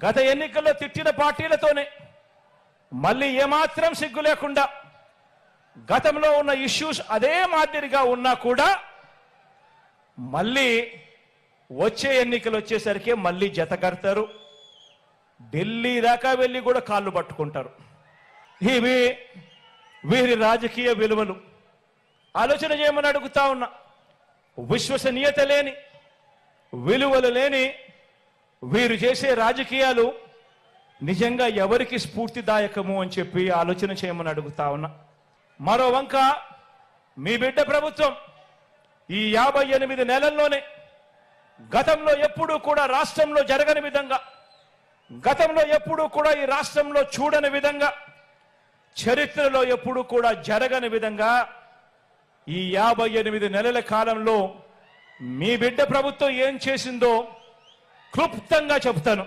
గత ఎన్నికల్లో తిట్టిన పార్టీలతోనే మళ్ళీ ఏమాత్రం సిగ్గు లేకుండా గతంలో ఉన్న ఇష్యూస్ అదే మాదిరిగా ఉన్నా కూడా మళ్ళీ వచ్చే ఎన్నికలు వచ్చేసరికి మళ్ళీ జతకడతారు. ఢిల్లీ దాకా వెళ్ళి కూడా కాళ్ళు పట్టుకుంటారు. ఇవి వీరి రాజకీయ విలువలు. ఆలోచన చేయమని అడుగుతా ఉన్నా. విశ్వసనీయత లేని, విలువలు లేని వీరు చేసే రాజకీయాలు నిజంగా ఎవరికి స్ఫూర్తిదాయకము అని చెప్పి ఆలోచన చేయమని అడుగుతా ఉన్నా. మరో వంక మీ బిడ్డ ప్రభుత్వం ఈ 58 నెలల్లోనే గతంలో ఎప్పుడూ కూడా రాష్ట్రంలో జరగని విధంగా, గతంలో ఎప్పుడూ కూడా ఈ రాష్ట్రంలో చూడని విధంగా, చరిత్రలో ఎప్పుడూ కూడా జరగని విధంగా ఈ 58 నెలల కాలంలో మీ బిడ్డ ప్రభుత్వం ఏం చేసిందో క్లుప్తంగా చెప్తాను.